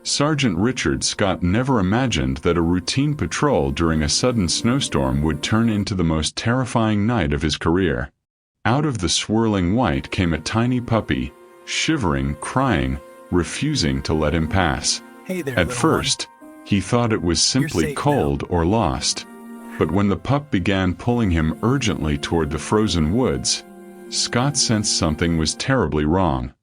Sergeant Richard Scott never imagined that a routine patrol during a sudden snowstorm would turn into the most terrifying night of his career. Out of the swirling white came a tiny puppy, shivering, crying, refusing to let him pass. Hey there, At little first, he thought it was simply safe cold or lost. But when the pup began pulling him urgently toward the frozen woods, Scott sensed something was terribly wrong.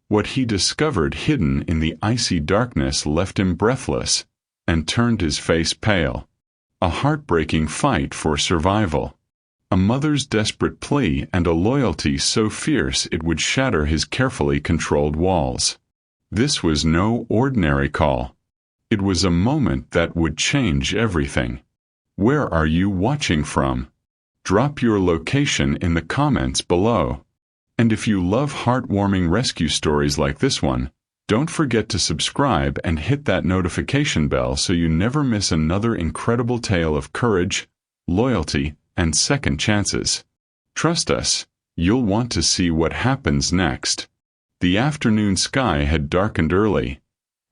What he discovered hidden in the icy darkness left him breathless and turned his face pale. A heartbreaking fight for survival. A mother's desperate plea and a loyalty so fierce it would shatter his carefully controlled walls. This was no ordinary call. It was a moment that would change everything. Where are you watching from? Drop your location in the comments below. And if you love heartwarming rescue stories like this one, don't forget to subscribe and hit that notification bell so you never miss another incredible tale of courage, loyalty, and second chances. Trust us, you'll want to see what happens next. The afternoon sky had darkened early,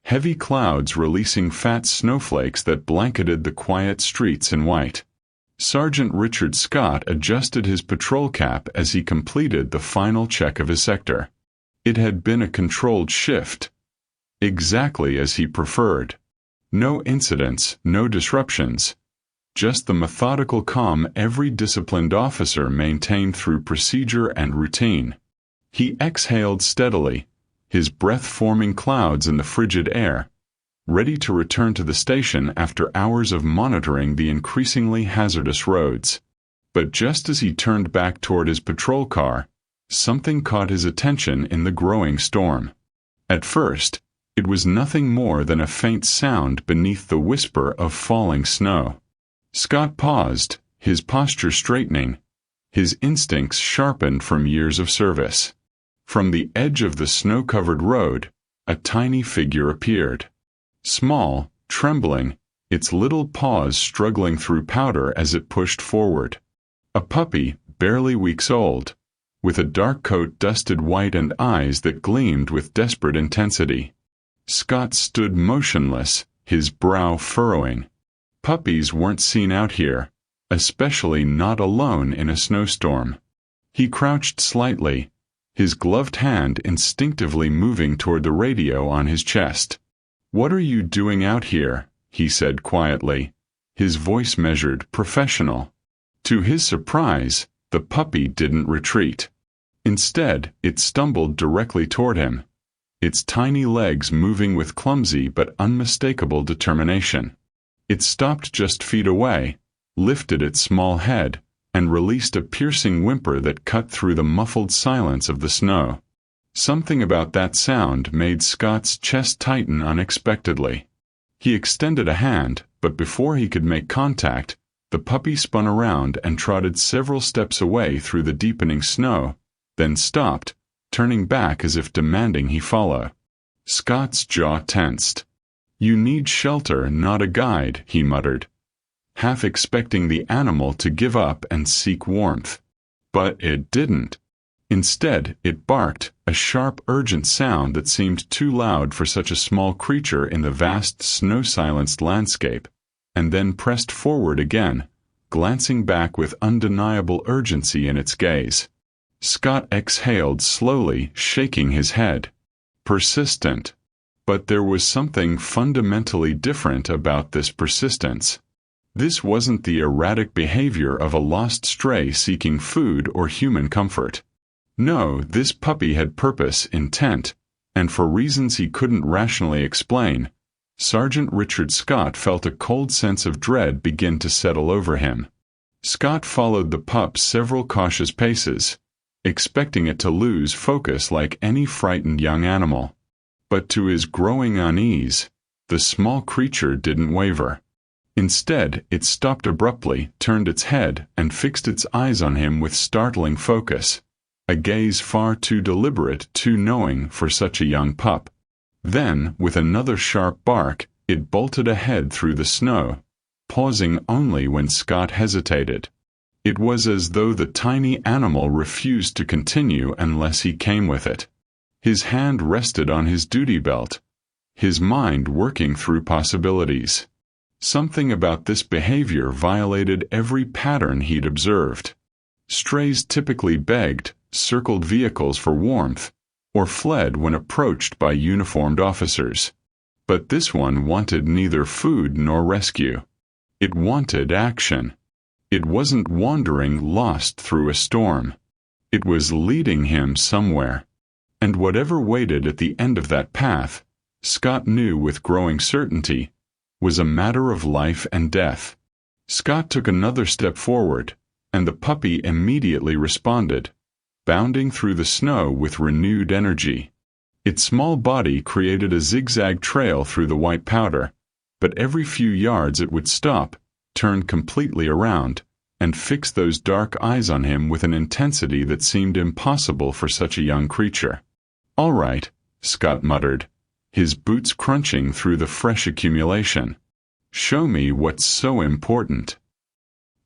heavy clouds releasing fat snowflakes that blanketed the quiet streets in white. Sergeant Richard Scott adjusted his patrol cap as he completed the final check of his sector. It had been a controlled shift, exactly as he preferred. No incidents, no disruptions, just the methodical calm every disciplined officer maintained through procedure and routine. He exhaled steadily, his breath forming clouds in the frigid air, ready to return to the station after hours of monitoring the increasingly hazardous roads. But just as he turned back toward his patrol car, something caught his attention in the growing storm. At first, it was nothing more than a faint sound beneath the whisper of falling snow. Scott paused, his posture straightening, his instincts sharpened from years of service. From the edge of the snow-covered road, a tiny figure appeared. Small, trembling, its little paws struggling through powder as it pushed forward. A puppy, barely weeks old, with a dark coat dusted white and eyes that gleamed with desperate intensity. Scott stood motionless, his brow furrowing. Puppies weren't seen out here, especially not alone in a snowstorm. He crouched slightly, his gloved hand instinctively moving toward the radio on his chest. "What are you doing out here?" he said quietly, his voice measured, professional. To his surprise, the puppy didn't retreat. Instead, it stumbled directly toward him, its tiny legs moving with clumsy but unmistakable determination. It stopped just feet away, lifted its small head, and released a piercing whimper that cut through the muffled silence of the snow. Something about that sound made Scott's chest tighten unexpectedly. He extended a hand, but before he could make contact, the puppy spun around and trotted several steps away through the deepening snow, then stopped, turning back as if demanding he follow. Scott's jaw tensed. "You need shelter, not a guide," he muttered, half expecting the animal to give up and seek warmth. But it didn't. Instead, it barked, a sharp, urgent sound that seemed too loud for such a small creature in the vast, snow-silenced landscape, and then pressed forward again, glancing back with undeniable urgency in its gaze. Scott exhaled slowly, shaking his head. Persistent. But there was something fundamentally different about this persistence. This wasn't the erratic behavior of a lost stray seeking food or human comfort. No, this puppy had purpose, intent, and for reasons he couldn't rationally explain, Sergeant Richard Scott felt a cold sense of dread begin to settle over him. Scott followed the pup several cautious paces, expecting it to lose focus like any frightened young animal. But to his growing unease, the small creature didn't waver. Instead, it stopped abruptly, turned its head, and fixed its eyes on him with startling focus, a gaze far too deliberate, too knowing for such a young pup. Then, with another sharp bark, it bolted ahead through the snow, pausing only when Scott hesitated. It was as though the tiny animal refused to continue unless he came with it. His hand rested on his duty belt, his mind working through possibilities. Something about this behavior violated every pattern he'd observed. Strays typically begged, circled vehicles for warmth, or fled when approached by uniformed officers. But this one wanted neither food nor rescue. It wanted action. It wasn't wandering lost through a storm. It was leading him somewhere. And whatever waited at the end of that path, Scott knew with growing certainty, was a matter of life and death. Scott took another step forward, and the puppy immediately responded, bounding through the snow with renewed energy. Its small body created a zigzag trail through the white powder, but every few yards it would stop, turn completely around, and fix those dark eyes on him with an intensity that seemed impossible for such a young creature. "All right," Scott muttered, his boots crunching through the fresh accumulation. "Show me what's so important."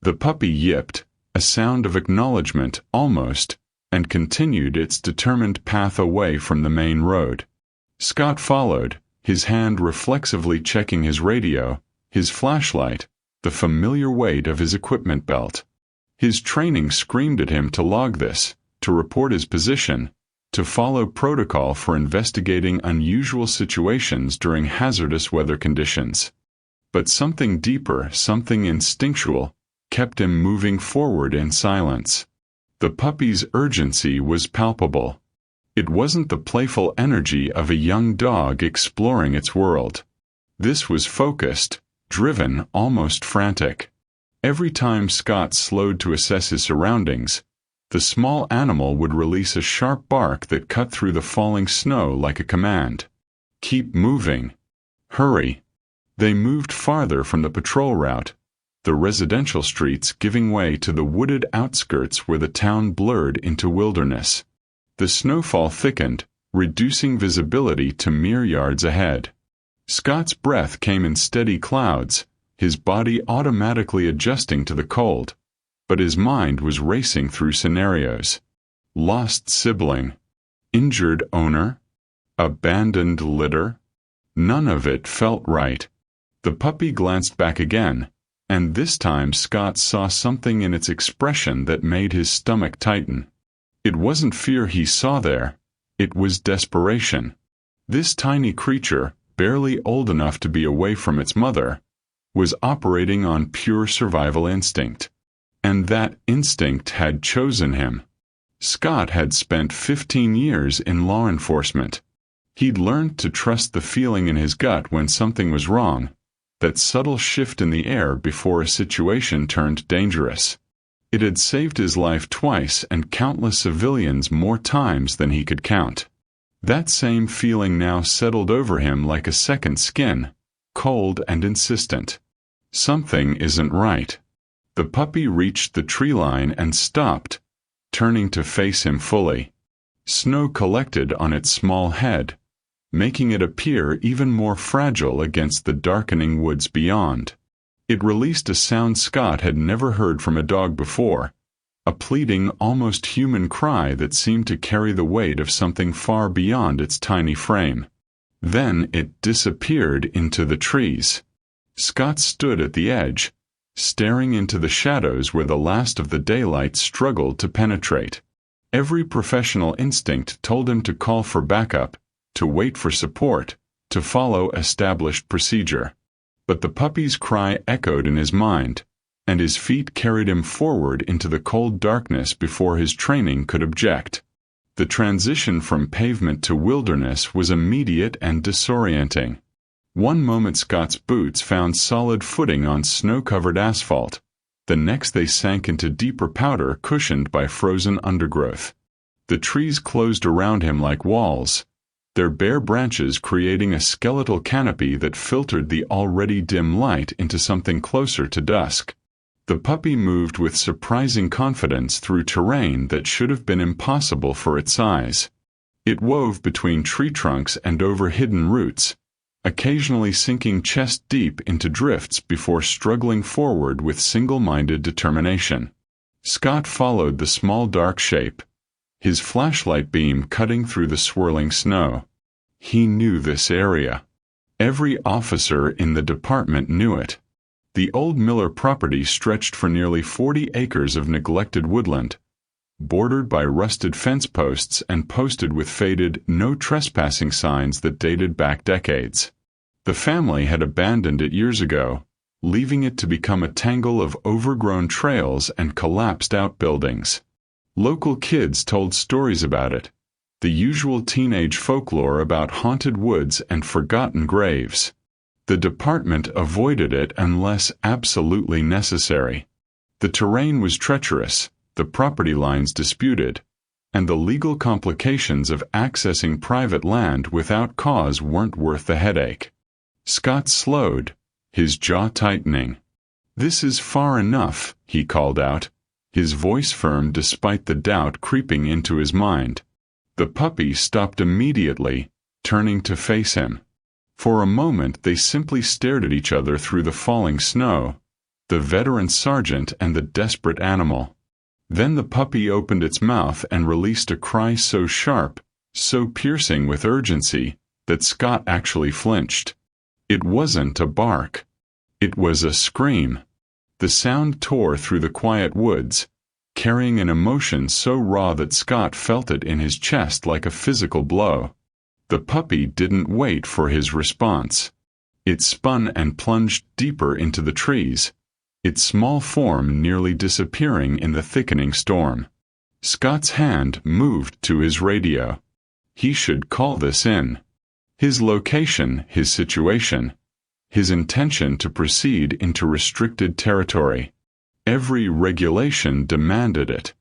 The puppy yipped, a sound of acknowledgement almost, and continued its determined path away from the main road. Scott followed, his hand reflexively checking his radio, his flashlight, the familiar weight of his equipment belt. His training screamed at him to log this, to report his position, to follow protocol for investigating unusual situations during hazardous weather conditions. But something deeper, something instinctual, kept him moving forward in silence. The puppy's urgency was palpable. It wasn't the playful energy of a young dog exploring its world. This was focused, driven, almost frantic. Every time Scott slowed to assess his surroundings, the small animal would release a sharp bark that cut through the falling snow like a command. "Keep moving. Hurry." They moved farther from the patrol route, the residential streets giving way to the wooded outskirts where the town blurred into wilderness. The snowfall thickened, reducing visibility to mere yards ahead. Scott's breath came in steady clouds, his body automatically adjusting to the cold, but his mind was racing through scenarios. Lost sibling, injured owner, abandoned litter. None of it felt right. The puppy glanced back again, and this time Scott saw something in its expression that made his stomach tighten. It wasn't fear he saw there, it was desperation. This tiny creature, barely old enough to be away from its mother, was operating on pure survival instinct. And that instinct had chosen him. Scott had spent 15 years in law enforcement. He'd learned to trust the feeling in his gut when something was wrong, that subtle shift in the air before a situation turned dangerous. It had saved his life twice and countless civilians more times than he could count. That same feeling now settled over him like a second skin, cold and insistent. Something isn't right. The puppy reached the tree line and stopped, turning to face him fully. Snow collected on its small head, making it appear even more fragile against the darkening woods beyond. It released a sound Scott had never heard from a dog before, a pleading, almost human cry that seemed to carry the weight of something far beyond its tiny frame. Then it disappeared into the trees. Scott stood at the edge, staring into the shadows where the last of the daylight struggled to penetrate. Every professional instinct told him to call for backup, to wait for support, to follow established procedure. But the puppy's cry echoed in his mind, and his feet carried him forward into the cold darkness before his training could object. The transition from pavement to wilderness was immediate and disorienting. One moment Scott's boots found solid footing on snow-covered asphalt. The next they sank into deeper powder cushioned by frozen undergrowth. The trees closed around him like walls, their bare branches creating a skeletal canopy that filtered the already dim light into something closer to dusk. The puppy moved with surprising confidence through terrain that should have been impossible for its size. It wove between tree trunks and over hidden roots, occasionally sinking chest deep into drifts before struggling forward with single-minded determination. Scott followed the small dark shape, his flashlight beam cutting through the swirling snow. He knew this area. Every officer in the department knew it. The old Miller property stretched for nearly 40 acres of neglected woodland, bordered by rusted fence posts and posted with faded "no trespassing" signs that dated back decades. The family had abandoned it years ago, leaving it to become a tangle of overgrown trails and collapsed outbuildings. Local kids told stories about it, the usual teenage folklore about haunted woods and forgotten graves. The department avoided it unless absolutely necessary. The terrain was treacherous, the property lines disputed, and the legal complications of accessing private land without cause weren't worth the headache. Scott slowed, his jaw tightening. "This is far enough," he called out, his voice firm despite the doubt creeping into his mind. The puppy stopped immediately, turning to face him. For a moment they simply stared at each other through the falling snow, the veteran sergeant and the desperate animal. Then the puppy opened its mouth and released a cry so sharp, so piercing with urgency, that Scott actually flinched. It wasn't a bark. It was a scream. The sound tore through the quiet woods, carrying an emotion so raw that Scott felt it in his chest like a physical blow. The puppy didn't wait for his response. It spun and plunged deeper into the trees, its small form nearly disappearing in the thickening storm. Scott's hand moved to his radio. He should call this in. His location, his situation, his intention to proceed into restricted territory. Every regulation demanded it.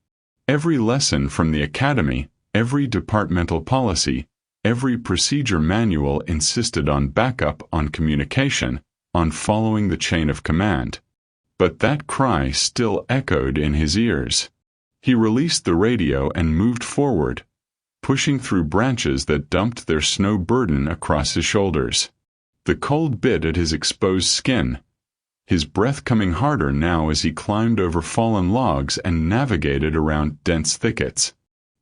Every lesson from the academy, every departmental policy, every procedure manual insisted on backup, on communication, on following the chain of command. But that cry still echoed in his ears. He released the radio and moved forward, pushing through branches that dumped their snow burden across his shoulders. The cold bit at his exposed skin, his breath coming harder now as he climbed over fallen logs and navigated around dense thickets.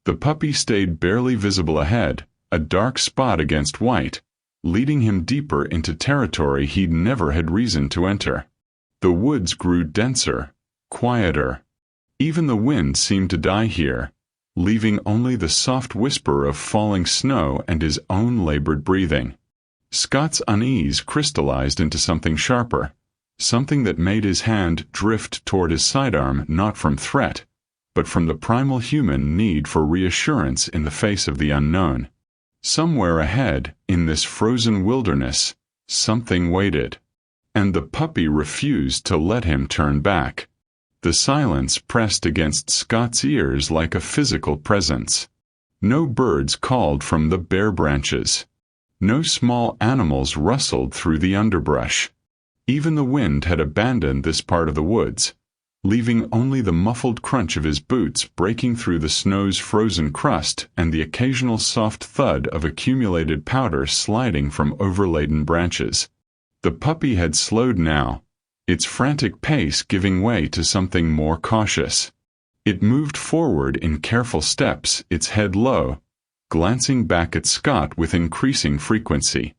The puppy stayed barely visible ahead, a dark spot against white, leading him deeper into territory he'd never had reason to enter. The woods grew denser, quieter. Even the wind seemed to die here, leaving only the soft whisper of falling snow and his own labored breathing. Scott's unease crystallized into something sharper, something that made his hand drift toward his sidearm not from threat, but from the primal human need for reassurance in the face of the unknown. Somewhere ahead, in this frozen wilderness, something waited, and the puppy refused to let him turn back. The silence pressed against Scott's ears like a physical presence. No birds called from the bare branches. No small animals rustled through the underbrush. Even the wind had abandoned this part of the woods, leaving only the muffled crunch of his boots breaking through the snow's frozen crust and the occasional soft thud of accumulated powder sliding from overladen branches. The puppy had slowed now, its frantic pace giving way to something more cautious. It moved forward in careful steps, its head low, glancing back at Scott with increasing frequency.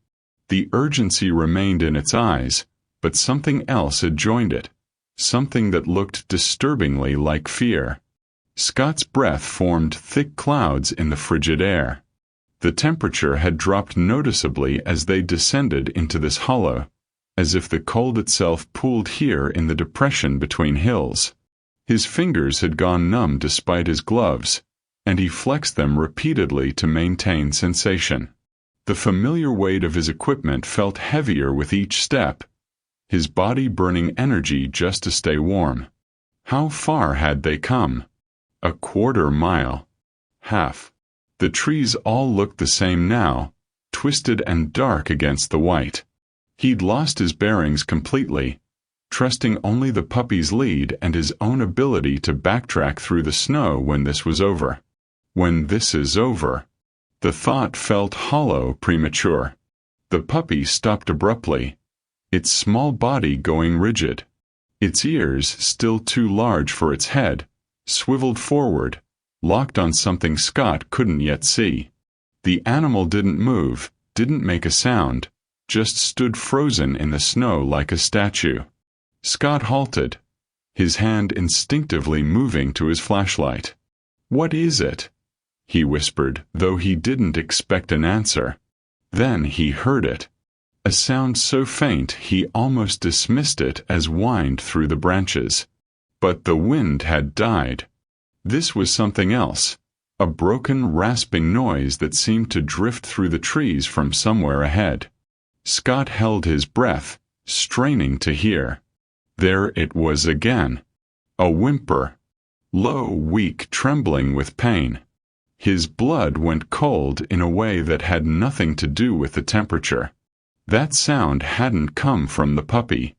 The urgency remained in its eyes, but something else had joined it, something that looked disturbingly like fear. Scott's breath formed thick clouds in the frigid air. The temperature had dropped noticeably as they descended into this hollow, as if the cold itself pooled here in the depression between hills. His fingers had gone numb despite his gloves, and he flexed them repeatedly to maintain sensation. The familiar weight of his equipment felt heavier with each step, his body burning energy just to stay warm. How far had they come? A quarter mile. Half. The trees all looked the same now, twisted and dark against the white. He'd lost his bearings completely, trusting only the puppy's lead and his own ability to backtrack through the snow when this was over. When this is over. The thought felt hollow, premature. The puppy stopped abruptly, its small body going rigid. Its ears, still too large for its head, swiveled forward, locked on something Scott couldn't yet see. The animal didn't move, didn't make a sound, just stood frozen in the snow like a statue. Scott halted, his hand instinctively moving to his flashlight. "What is it?" he whispered, though he didn't expect an answer. Then he heard it. A sound so faint he almost dismissed it as whined through the branches. But the wind had died. This was something else, a broken, rasping noise that seemed to drift through the trees from somewhere ahead. Scott held his breath, straining to hear. There it was again. A whimper. Low, weak, trembling with pain. His blood went cold in a way that had nothing to do with the temperature. That sound hadn't come from the puppy.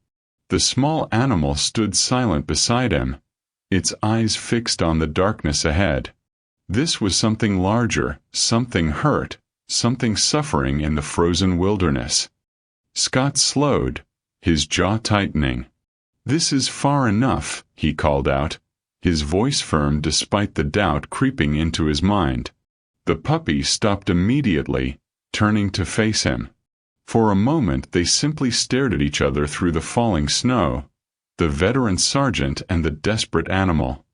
The small animal stood silent beside him, its eyes fixed on the darkness ahead. This was something larger, something hurt, something suffering in the frozen wilderness. Scott slowed, his jaw tightening. "This is far enough," he called out, his voice firm despite the doubt creeping into his mind. The puppy stopped immediately, turning to face him. For a moment they simply stared at each other through the falling snow, the veteran sergeant and the desperate animal.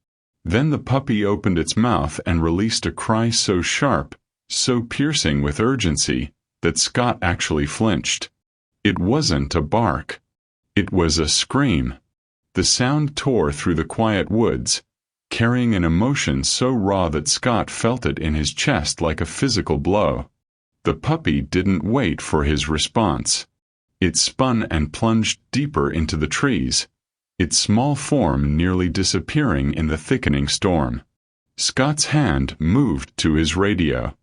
Then the puppy opened its mouth and released a cry so sharp, so piercing with urgency, that Scott actually flinched. It wasn't a bark. It was a scream. The sound tore through the quiet woods, carrying an emotion so raw that Scott felt it in his chest like a physical blow. The puppy didn't wait for his response. It spun and plunged deeper into the trees, its small form nearly disappearing in the thickening storm. Scott's hand moved to his radio.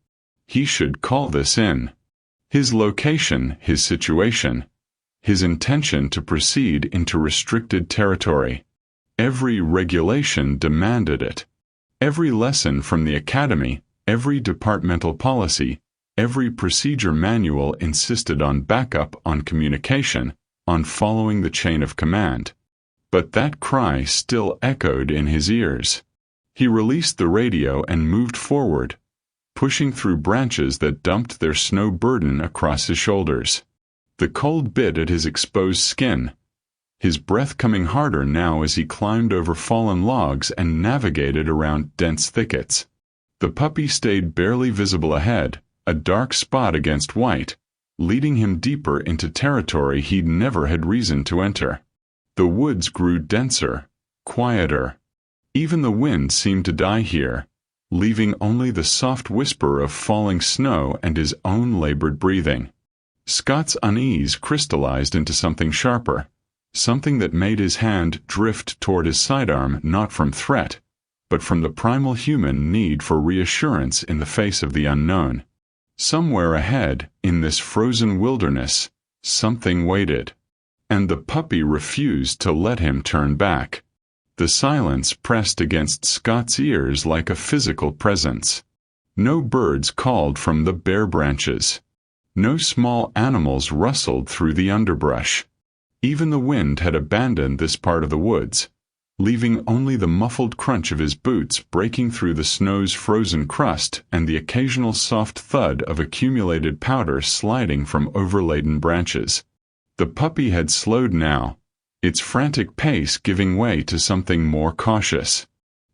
He should call this in. His location, his situation, his intention to proceed into restricted territory. Every regulation demanded it. Every lesson from the academy, every departmental policy, every procedure manual insisted on backup, on communication, on following the chain of command. But that cry still echoed in his ears. He released the radio and moved forward, pushing through branches that dumped their snow burden across his shoulders. The cold bit at his exposed skin, his breath coming harder now as he climbed over fallen logs and navigated around dense thickets. The puppy stayed barely visible ahead, a dark spot against white, leading him deeper into territory he'd never had reason to enter. The woods grew denser, quieter. Even the wind seemed to die here, leaving only the soft whisper of falling snow and his own labored breathing. Scott's unease crystallized into something sharper, something that made his hand drift toward his sidearm not from threat, but from the primal human need for reassurance in the face of the unknown. Somewhere ahead, in this frozen wilderness, something waited. And the puppy refused to let him turn back. The silence pressed against Scott's ears like a physical presence. No birds called from the bare branches. No small animals rustled through the underbrush. Even the wind had abandoned this part of the woods, leaving only the muffled crunch of his boots breaking through the snow's frozen crust and the occasional soft thud of accumulated powder sliding from overladen branches. The puppy had slowed now, its frantic pace giving way to something more cautious.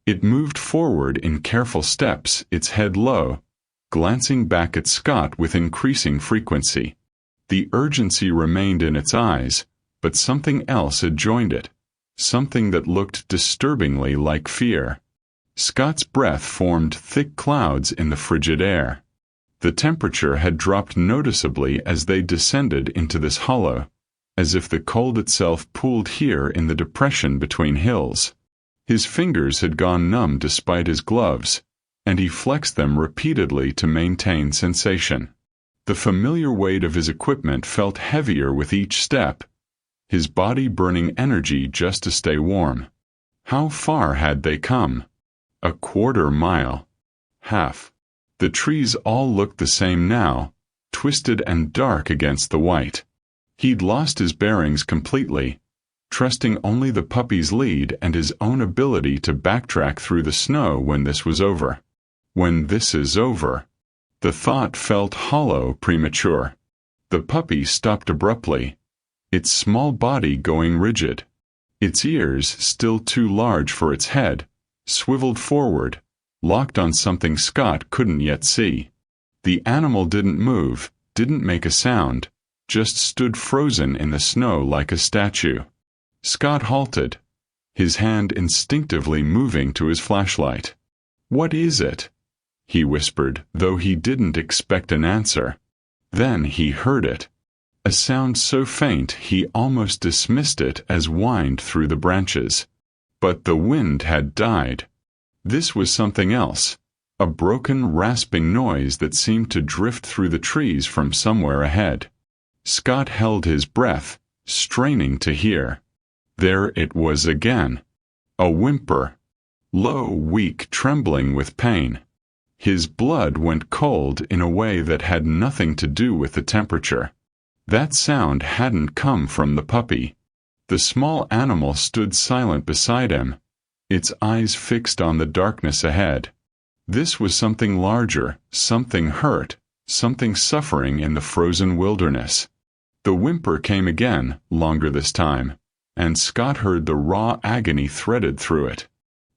It moved forward in careful steps, its head low, glancing back at Scott with increasing frequency. The urgency remained in its eyes, but something else had joined it, something that looked disturbingly like fear. Scott's breath formed thick clouds in the frigid air. The temperature had dropped noticeably as they descended into this hollow, as if the cold itself pooled here in the depression between hills. His fingers had gone numb despite his gloves, and he flexed them repeatedly to maintain sensation. The familiar weight of his equipment felt heavier with each step, his body burning energy just to stay warm. How far had they come? A quarter mile. Half. The trees all looked the same now, twisted and dark against the white. He'd lost his bearings completely, trusting only the puppy's lead and his own ability to backtrack through the snow when this was over. When this is over. The thought felt hollow, premature. The puppy stopped abruptly, its small body going rigid. Its ears, still too large for its head, swiveled forward, locked on something Scott couldn't yet see. The animal didn't move, didn't make a sound, just stood frozen in the snow like a statue. Scott halted, his hand instinctively moving to his flashlight. "What is it?" he whispered, though he didn't expect an answer. Then he heard it. A sound so faint he almost dismissed it as whined through the branches. But the wind had died. This was something else, a broken, rasping noise that seemed to drift through the trees from somewhere ahead. Scott held his breath, straining to hear. There it was again. A whimper. Low, weak, trembling with pain. His blood went cold in a way that had nothing to do with the temperature. That sound hadn't come from the puppy. The small animal stood silent beside him, its eyes fixed on the darkness ahead. This was something larger, something hurt, something suffering in the frozen wilderness. The whimper came again, longer this time, and Scott heard the raw agony threaded through it.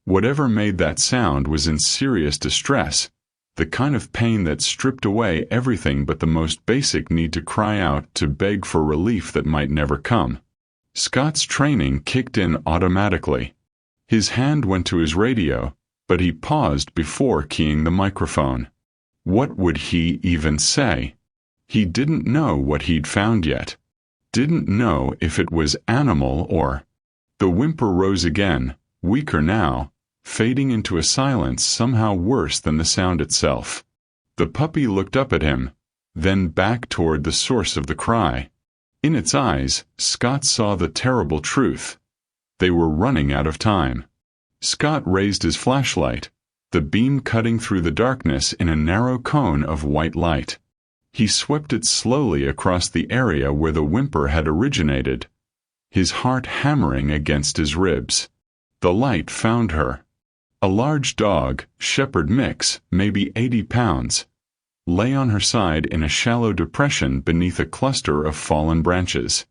Whatever made that sound was in serious distress, the kind of pain that stripped away everything but the most basic need to cry out, to beg for relief that might never come. Scott's training kicked in automatically. His hand went to his radio, but he paused before keying the microphone. What would he even say? He didn't know what he'd found yet. Didn't know if it was animal or... The whimper rose again, weaker now, fading into a silence somehow worse than the sound itself. The puppy looked up at him, then back toward the source of the cry. In its eyes, Scott saw the terrible truth. They were running out of time. Scott raised his flashlight, the beam cutting through the darkness in a narrow cone of white light. He swept it slowly across the area where the whimper had originated, his heart hammering against his ribs. The light found her. A large dog, shepherd mix, maybe 80 pounds, lay on her side in a shallow depression beneath a cluster of fallen branches.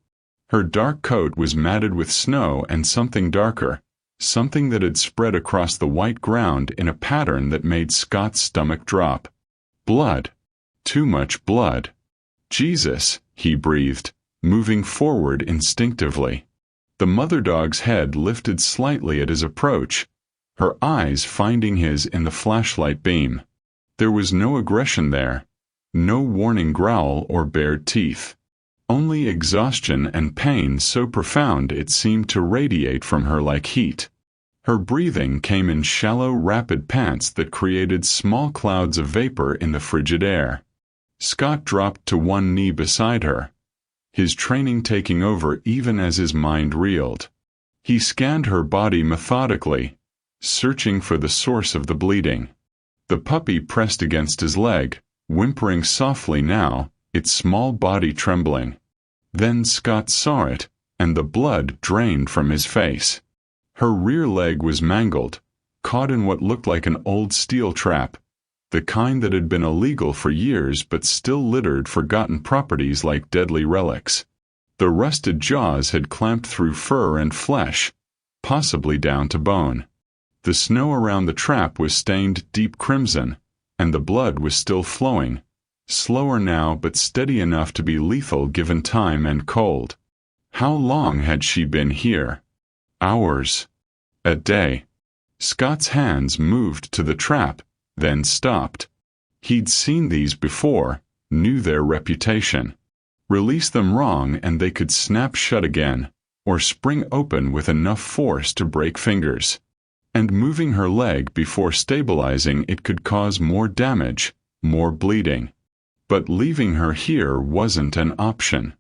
Her dark coat was matted with snow and something darker, something that had spread across the white ground in a pattern that made Scott's stomach drop. Blood. Too much blood. Jesus, he breathed, moving forward instinctively. The mother dog's head lifted slightly at his approach, her eyes finding his in the flashlight beam. There was no aggression there, no warning growl or bared teeth. Only exhaustion and pain so profound it seemed to radiate from her like heat. Her breathing came in shallow, rapid pants that created small clouds of vapor in the frigid air. Scott dropped to one knee beside her, his training taking over even as his mind reeled. He scanned her body methodically, searching for the source of the bleeding. The puppy pressed against his leg, whimpering softly now, its small body trembling. Then Scott saw it, and the blood drained from his face. Her rear leg was mangled, caught in what looked like an old steel trap, the kind that had been illegal for years but still littered forgotten properties like deadly relics. The rusted jaws had clamped through fur and flesh, possibly down to bone. The snow around the trap was stained deep crimson, and the blood was still flowing, slower now but steady enough to be lethal given time and cold. How long had she been here? Hours? A day? Scott's hands moved to the trap, then stopped. He'd seen these before, knew their reputation. Release them wrong and they could snap shut again, or spring open with enough force to break fingers. And moving her leg before stabilizing it could cause more damage, more bleeding. But leaving her here wasn't an option.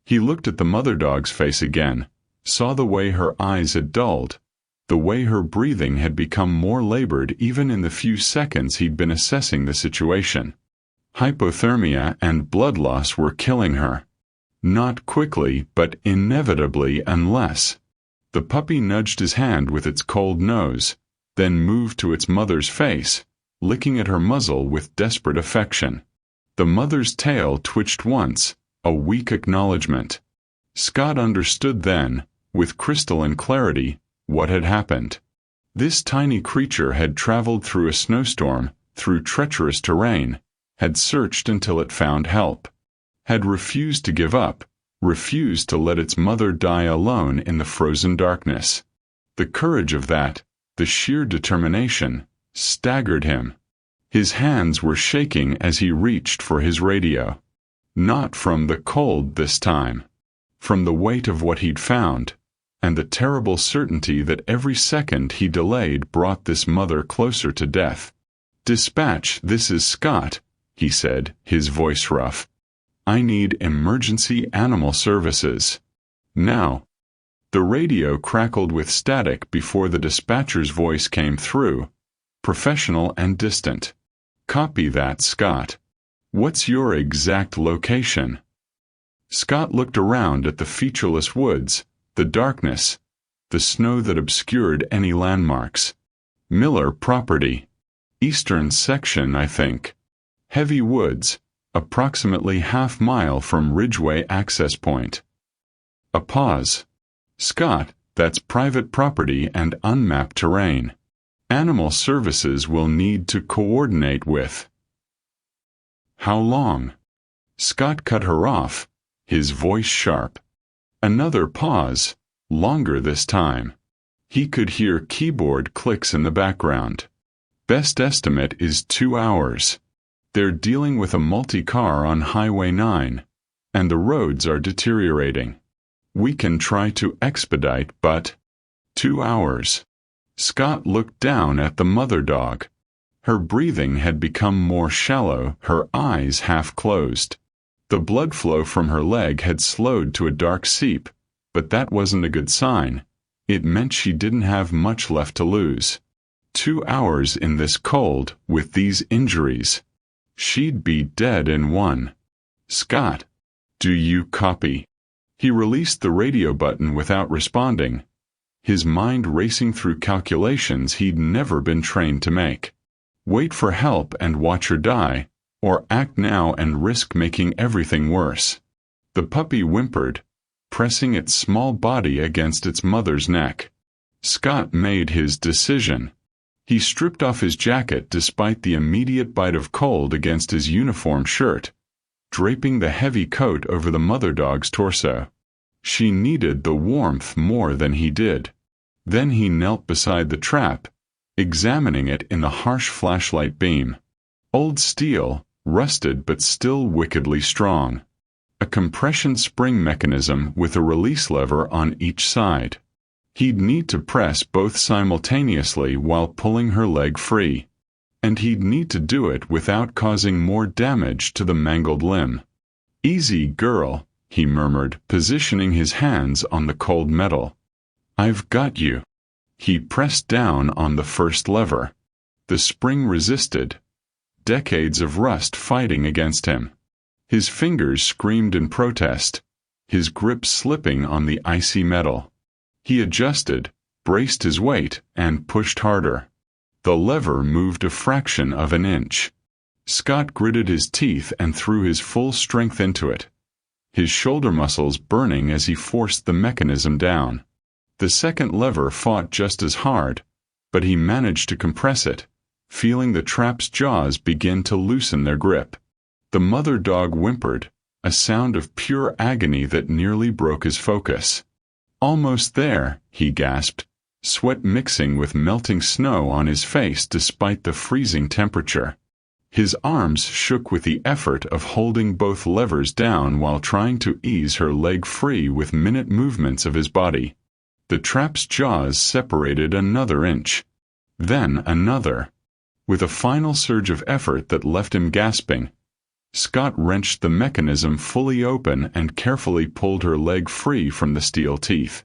He looked at the mother dog's face again, saw the way her eyes had dulled, the way her breathing had become more labored even in the few seconds he'd been assessing the situation. Hypothermia and blood loss were killing her. Not quickly, but inevitably unless... The puppy nudged his hand with its cold nose, then moved to its mother's face, licking at her muzzle with desperate affection. The mother's tail twitched once, a weak acknowledgement. Scott understood then, with crystalline clarity, what had happened. This tiny creature had traveled through a snowstorm, through treacherous terrain, had searched until it found help, had refused to give up, refused to let its mother die alone in the frozen darkness. The courage of that, the sheer determination, staggered him. His hands were shaking as he reached for his radio. Not from the cold this time. From the weight of what he'd found, and the terrible certainty that every second he delayed brought this mother closer to death. "Dispatch, this is Scott," he said, his voice rough. "I need emergency animal services. Now." The radio crackled with static before the dispatcher's voice came through, professional and distant. "Copy that, Scott. What's your exact location?" Scott looked around at the featureless woods, the darkness, the snow that obscured any landmarks. "Miller property. Eastern section, I think. Heavy woods, approximately half-mile from Ridgeway access point." A pause. "Scott, that's private property and unmapped terrain. Animal services will need to coordinate with." "How long?" Scott cut her off, his voice sharp. Another pause, longer this time. He could hear keyboard clicks in the background. "Best estimate is 2 hours. They're dealing with a multi-car on Highway 9, and the roads are deteriorating. We can try to expedite, but 2 hours." Scott looked down at the mother dog. Her breathing had become more shallow, her eyes half closed. The blood flow from her leg had slowed to a dark seep, but that wasn't a good sign. It meant she didn't have much left to lose. 2 hours in this cold, with these injuries. She'd be dead in one. "Scott, do you copy?" He released the radio button without responding, his mind racing through calculations he'd never been trained to make. Wait for help and watch her die, or act now and risk making everything worse. The puppy whimpered, pressing its small body against its mother's neck. Scott made his decision. He stripped off his jacket despite the immediate bite of cold against his uniform shirt, draping the heavy coat over the mother dog's torso. She needed the warmth more than he did. Then he knelt beside the trap, examining it in the harsh flashlight beam. Old steel, rusted but still wickedly strong. A compression spring mechanism with a release lever on each side. He'd need to press both simultaneously while pulling her leg free. And he'd need to do it without causing more damage to the mangled limb. "Easy, girl," he murmured, positioning his hands on the cold metal. "I've got you." He pressed down on the first lever. The spring resisted, decades of rust fighting against him. His fingers screamed in protest, his grip slipping on the icy metal. He adjusted, braced his weight, and pushed harder. The lever moved a fraction of an inch. Scott gritted his teeth and threw his full strength into it, his shoulder muscles burning as he forced the mechanism down. The second lever fought just as hard, but he managed to compress it, feeling the trap's jaws begin to loosen their grip. The mother dog whimpered, a sound of pure agony that nearly broke his focus. "Almost there," he gasped, sweat mixing with melting snow on his face despite the freezing temperature. His arms shook with the effort of holding both levers down while trying to ease her leg free with minute movements of his body. The trap's jaws separated another inch. Then another. With a final surge of effort that left him gasping, Scott wrenched the mechanism fully open and carefully pulled her leg free from the steel teeth.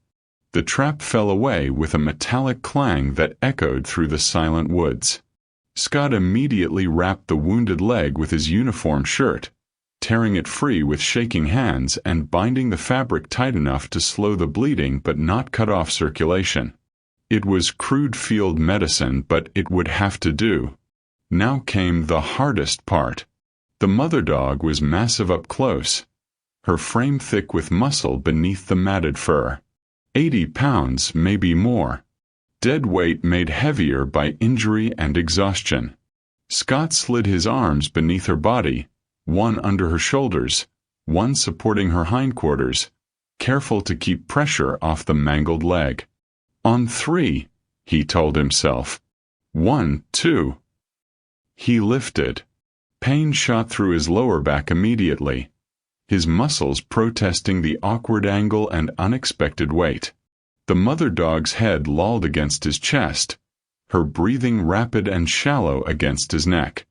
The trap fell away with a metallic clang that echoed through the silent woods. Scott immediately wrapped the wounded leg with his uniform shirt, tearing it free with shaking hands and binding the fabric tight enough to slow the bleeding but not cut off circulation. It was crude field medicine, but it would have to do. Now came the hardest part. The mother dog was massive up close, her frame thick with muscle beneath the matted fur. 80 pounds, maybe more. Dead weight made heavier by injury and exhaustion. Scott slid his arms beneath her body, one under her shoulders, one supporting her hindquarters, careful to keep pressure off the mangled leg. On 3, he told himself. 1, 2. He lifted. Pain shot through his lower back immediately, his muscles protesting the awkward angle and unexpected weight. The mother dog's head lolled against his chest, her breathing rapid and shallow against his neck.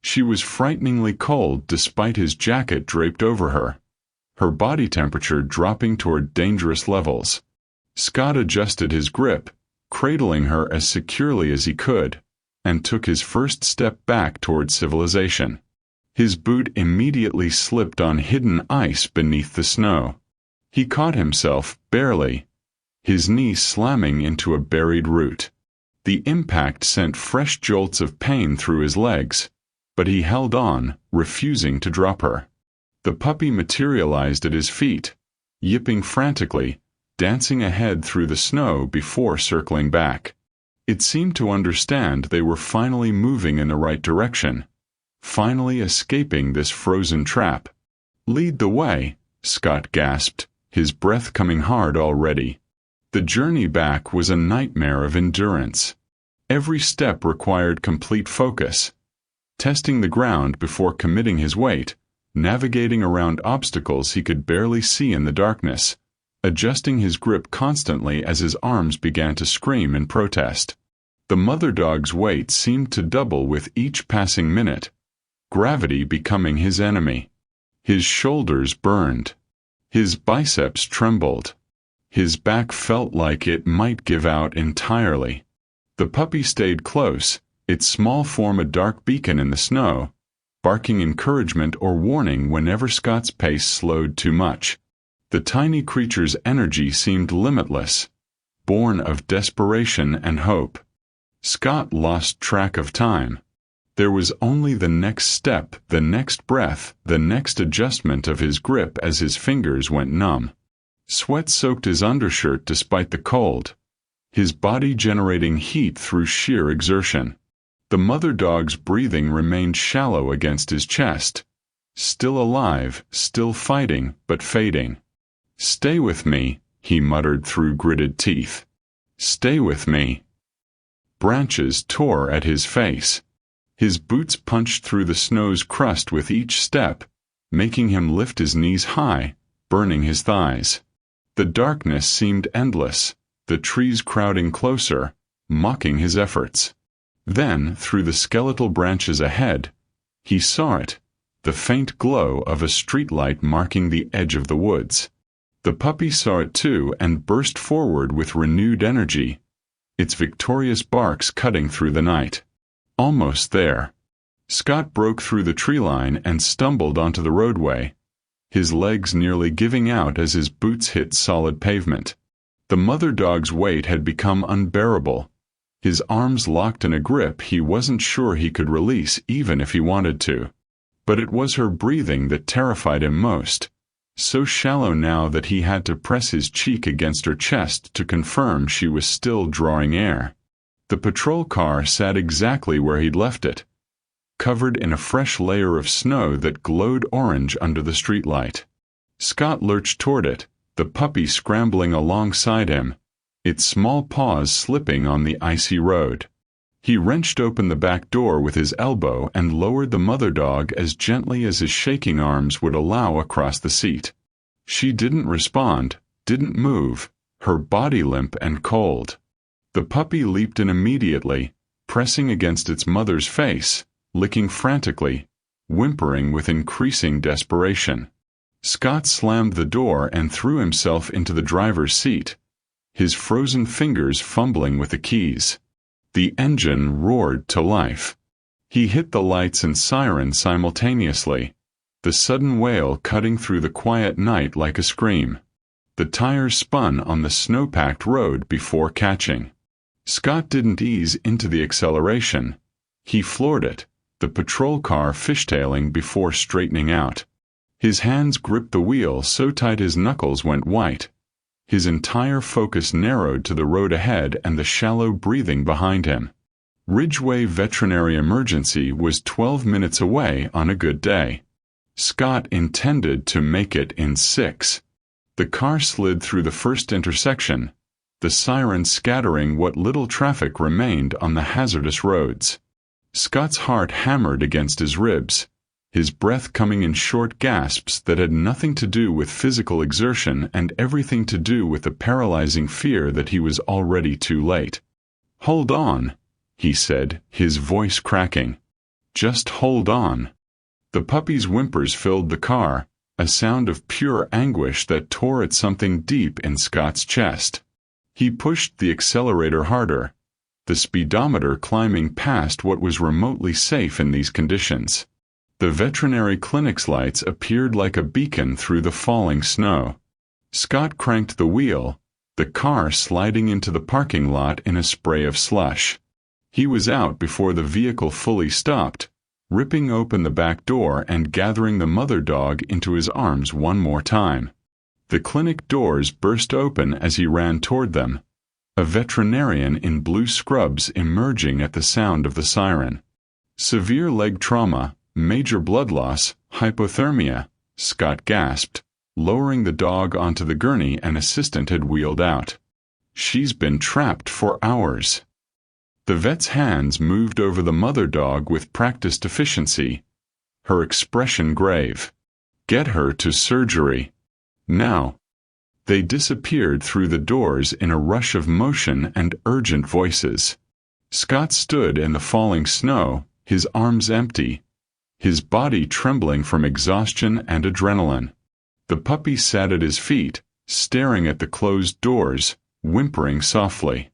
She was frighteningly cold despite his jacket draped over her body temperature dropping toward dangerous levels. Scott adjusted his grip, cradling her as securely as he could, and took his first step back toward civilization. His boot immediately slipped on hidden ice beneath the snow. He caught himself, barely, his knee slamming into a buried root. The impact sent fresh jolts of pain through his legs, but he held on, refusing to drop her. The puppy materialized at his feet, yipping frantically, dancing ahead through the snow before circling back. It seemed to understand they were finally moving in the right direction, finally escaping this frozen trap. "Lead the way," Scott gasped, his breath coming hard already. The journey back was a nightmare of endurance. Every step required complete focus, testing the ground before committing his weight, navigating around obstacles he could barely see in the darkness, adjusting his grip constantly as his arms began to scream in protest. The mother dog's weight seemed to double with each passing minute, gravity becoming his enemy. His shoulders burned. His biceps trembled. His back felt like it might give out entirely. The puppy stayed close, its small form a dark beacon in the snow, barking encouragement or warning whenever Scott's pace slowed too much. The tiny creature's energy seemed limitless, born of desperation and hope. Scott lost track of time. There was only the next step, the next breath, the next adjustment of his grip as his fingers went numb. Sweat soaked his undershirt despite the cold, his body generating heat through sheer exertion. The mother dog's breathing remained shallow against his chest, still alive, still fighting, but fading. "Stay with me," he muttered through gritted teeth. "Stay with me." Branches tore at his face. His boots punched through the snow's crust with each step, making him lift his knees high, burning his thighs. The darkness seemed endless, the trees crowding closer, mocking his efforts. Then, through the skeletal branches ahead, he saw it, the faint glow of a streetlight marking the edge of the woods. The puppy saw it too and burst forward with renewed energy, its victorious barks cutting through the night. Almost there. Scott broke through the tree line and stumbled onto the roadway, his legs nearly giving out as his boots hit solid pavement. The mother dog's weight had become unbearable, his arms locked in a grip he wasn't sure he could release even if he wanted to. But it was her breathing that terrified him most, so shallow now that he had to press his cheek against her chest to confirm she was still drawing air. The patrol car sat exactly where he'd left it, covered in a fresh layer of snow that glowed orange under the streetlight. Scott lurched toward it, the puppy scrambling alongside him, its small paws slipping on the icy road. He wrenched open the back door with his elbow and lowered the mother dog as gently as his shaking arms would allow across the seat. She didn't respond, didn't move, her body limp and cold. The puppy leaped in immediately, pressing against its mother's face, licking frantically, whimpering with increasing desperation. Scott slammed the door and threw himself into the driver's seat, his frozen fingers fumbling with the keys. The engine roared to life. He hit the lights and siren simultaneously, the sudden wail cutting through the quiet night like a scream. The tires spun on the snow-packed road before catching. Scott didn't ease into the acceleration. He floored it, the patrol car fishtailing before straightening out. His hands gripped the wheel so tight his knuckles went white. His entire focus narrowed to the road ahead and the shallow breathing behind him. Ridgeway Veterinary Emergency was 12 minutes away on a good day. Scott intended to make it in 6. The car slid through the first intersection, the siren scattering what little traffic remained on the hazardous roads. Scott's heart hammered against his ribs, his breath coming in short gasps that had nothing to do with physical exertion and everything to do with the paralyzing fear that he was already too late. "Hold on," he said, his voice cracking. "Just hold on." The puppy's whimpers filled the car, a sound of pure anguish that tore at something deep in Scott's chest. He pushed the accelerator harder, the speedometer climbing past what was remotely safe in these conditions. The veterinary clinic's lights appeared like a beacon through the falling snow. Scott cranked the wheel, the car sliding into the parking lot in a spray of slush. He was out before the vehicle fully stopped, ripping open the back door and gathering the mother dog into his arms one more time. The clinic doors burst open as he ran toward them, a veterinarian in blue scrubs emerging at the sound of the siren. "Severe leg trauma, major blood loss, hypothermia," Scott gasped, lowering the dog onto the gurney an assistant had wheeled out. "She's been trapped for hours." The vet's hands moved over the mother dog with practiced efficiency, her expression grave. "Get her to surgery. Now." They disappeared through the doors in a rush of motion and urgent voices. Scott stood in the falling snow, his arms empty, his body trembling from exhaustion and adrenaline. The puppy sat at his feet, staring at the closed doors, whimpering softly.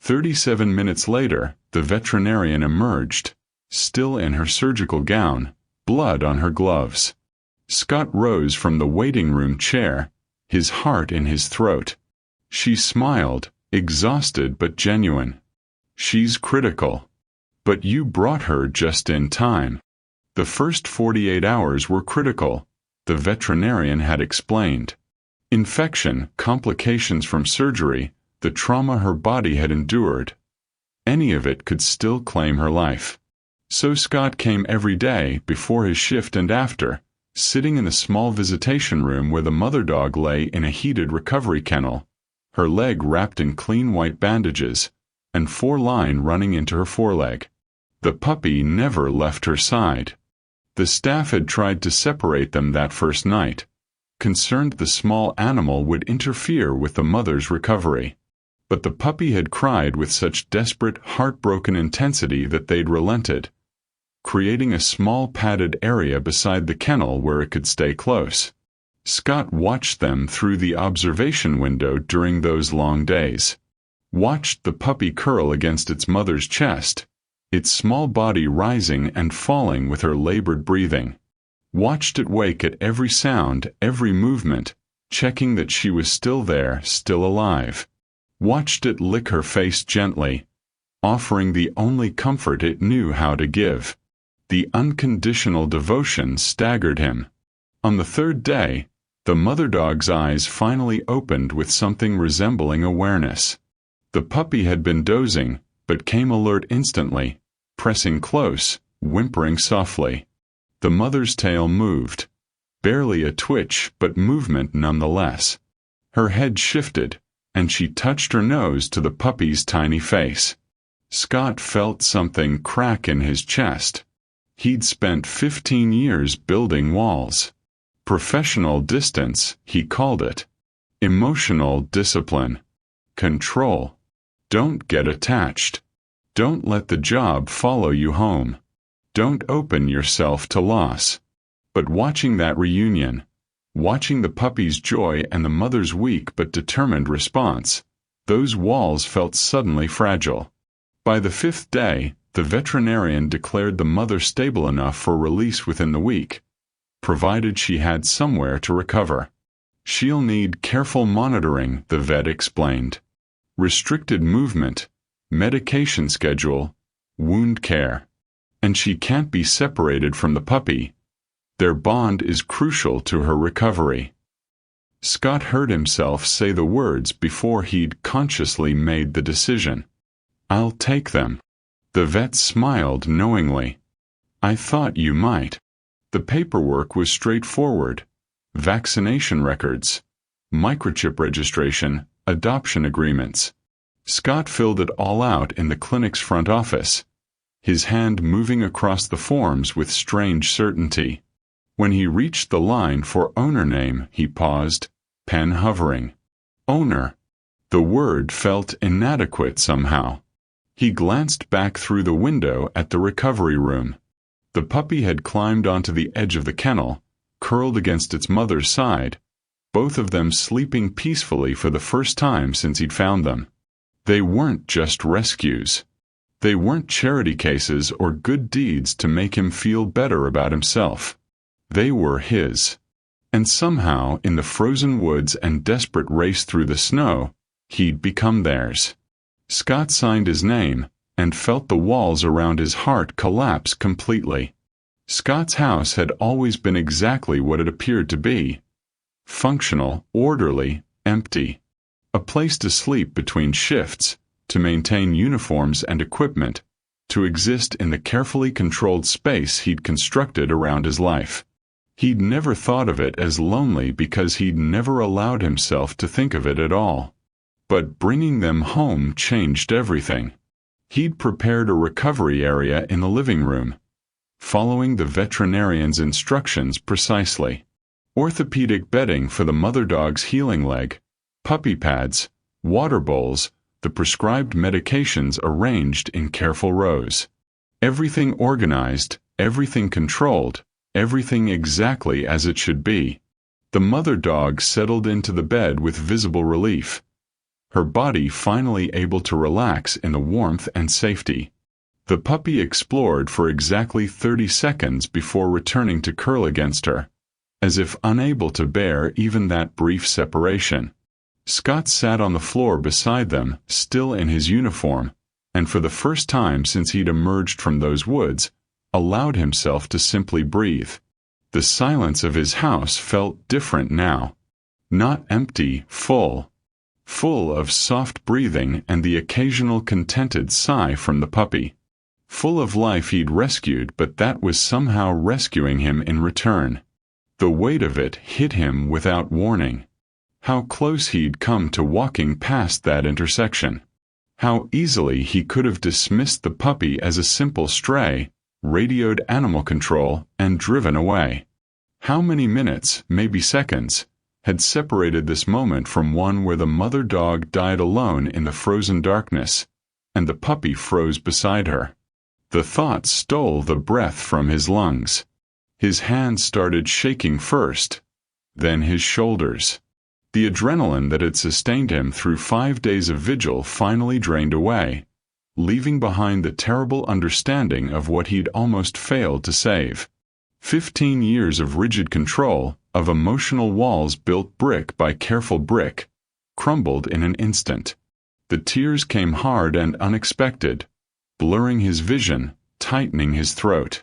37 minutes later, the veterinarian emerged, still in her surgical gown, blood on her gloves. Scott rose from the waiting room chair, his heart in his throat. She smiled, exhausted but genuine. "She's critical. But you brought her just in time." The first 48 hours were critical, the veterinarian had explained. Infection, complications from surgery, the trauma her body had endured. Any of it could still claim her life. So Scott came every day, before his shift and after, sitting in the small visitation room where the mother dog lay in a heated recovery kennel, her leg wrapped in clean white bandages, and 4-line running into her foreleg. The puppy never left her side. The staff had tried to separate them that first night, concerned the small animal would interfere with the mother's recovery. But the puppy had cried with such desperate, heartbroken intensity that they'd relented, creating a small padded area beside the kennel where it could stay close. Scott watched them through the observation window during those long days. Watched the puppy curl against its mother's chest, its small body rising and falling with her labored breathing. Watched it wake at every sound, every movement, checking that she was still there, still alive. Watched it lick her face gently, offering the only comfort it knew how to give. The unconditional devotion staggered him. On the third day, the mother dog's eyes finally opened with something resembling awareness. The puppy had been dozing, but came alert instantly, pressing close, whimpering softly. The mother's tail moved. Barely a twitch, but movement nonetheless. Her head shifted, and she touched her nose to the puppy's tiny face. Scott felt something crack in his chest. He'd spent 15 years building walls. Professional distance, he called it. Emotional discipline. Control. Don't get attached. Don't let the job follow you home. Don't open yourself to loss. But watching that reunion, watching the puppy's joy and the mother's weak but determined response, those walls felt suddenly fragile. By the 5th day, the veterinarian declared the mother stable enough for release within the week, provided she had somewhere to recover. "She'll need careful monitoring," the vet explained. "Restricted movement, medication schedule, wound care. And she can't be separated from the puppy. Their bond is crucial to her recovery. Scott heard himself say the words before he'd consciously made the decision. "I'll take them." The vet smiled knowingly. "I thought you might." The paperwork was straightforward. Vaccination records, microchip registration, adoption agreements. Scott filled it all out in the clinic's front office, his hand moving across the forms with strange certainty. When he reached the line for owner name, he paused, pen hovering. Owner. The word felt inadequate somehow. He glanced back through the window at the recovery room. The puppy had climbed onto the edge of the kennel, curled against its mother's side, both of them sleeping peacefully for the first time since he'd found them. They weren't just rescues. They weren't charity cases or good deeds to make him feel better about himself. They were his. And somehow, in the frozen woods and desperate race through the snow, he'd become theirs. Scott signed his name, and felt the walls around his heart collapse completely. Scott's house had always been exactly what it appeared to be. Functional, orderly, empty. A place to sleep between shifts, to maintain uniforms and equipment, to exist in the carefully controlled space he'd constructed around his life. He'd never thought of it as lonely because he'd never allowed himself to think of it at all. But bringing them home changed everything. He'd prepared a recovery area in the living room, following the veterinarian's instructions precisely. Orthopedic bedding for the mother dog's healing leg, puppy pads, water bowls, the prescribed medications arranged in careful rows. Everything organized, everything controlled, everything exactly as it should be. The mother dog settled into the bed with visible relief, her body finally able to relax in the warmth and safety. The puppy explored for exactly 30 seconds before returning to curl against her, as if unable to bear even that brief separation. Scott sat on the floor beside them, still in his uniform, and for the first time since he'd emerged from those woods, allowed himself to simply breathe. The silence of his house felt different now. Not empty, full of soft breathing and the occasional contented sigh from the puppy. Full of life he'd rescued, but that was somehow rescuing him in return. The weight of it hit him without warning. How close he'd come to walking past that intersection. How easily he could have dismissed the puppy as a simple stray, radioed animal control, and driven away. How many minutes, maybe seconds, had separated this moment from one where the mother dog died alone in the frozen darkness, and the puppy froze beside her. The thought stole the breath from his lungs. His hands started shaking first, then his shoulders. The adrenaline that had sustained him through 5 days of vigil finally drained away, leaving behind the terrible understanding of what he'd almost failed to save. 15 years of rigid control, of emotional walls built brick by careful brick, crumbled in an instant. The tears came hard and unexpected, blurring his vision, tightening his throat.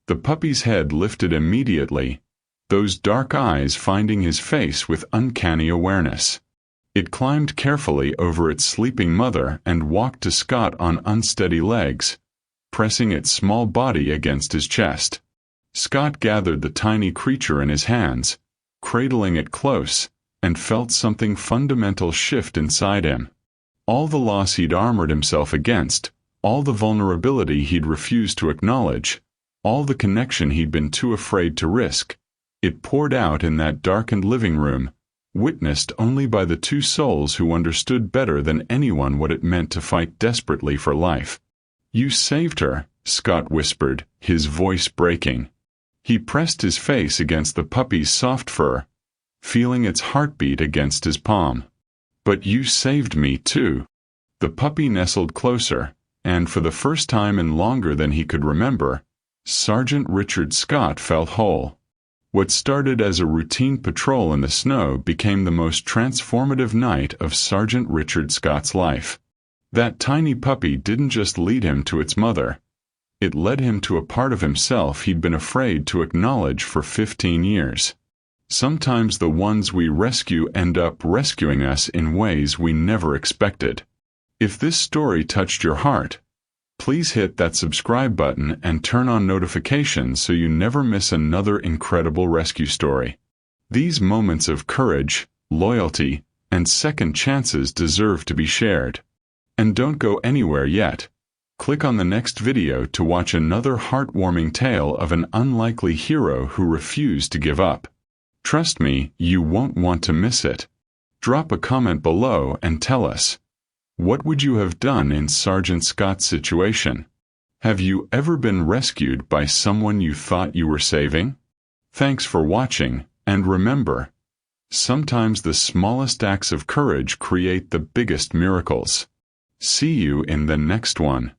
The puppy's head lifted immediately, those dark eyes finding his face with uncanny awareness. It climbed carefully over its sleeping mother and walked to Scott on unsteady legs, pressing its small body against his chest. Scott gathered the tiny creature in his hands, cradling it close, and felt something fundamental shift inside him. All the loss he'd armored himself against, all the vulnerability he'd refused to acknowledge, all the connection he'd been too afraid to risk, it poured out in that darkened living room, witnessed only by the two souls who understood better than anyone what it meant to fight desperately for life. "You saved her," Scott whispered, his voice breaking. He pressed his face against the puppy's soft fur, feeling its heartbeat against his palm. "But you saved me too." The puppy nestled closer, and for the first time in longer than he could remember, Sergeant Richard Scott felt whole. What started as a routine patrol in the snow became the most transformative night of Sergeant Richard Scott's life. That tiny puppy didn't just lead him to its mother. It led him to a part of himself he'd been afraid to acknowledge for 15 years. Sometimes the ones we rescue end up rescuing us in ways we never expected. If this story touched your heart, please hit that subscribe button and turn on notifications so you never miss another incredible rescue story. These moments of courage, loyalty, and second chances deserve to be shared. And don't go anywhere yet. Click on the next video to watch another heartwarming tale of an unlikely hero who refused to give up. Trust me, you won't want to miss it. Drop a comment below and tell us, what would you have done in Sergeant Scott's situation? Have you ever been rescued by someone you thought you were saving? Thanks for watching, and remember, sometimes the smallest acts of courage create the biggest miracles. See you in the next one.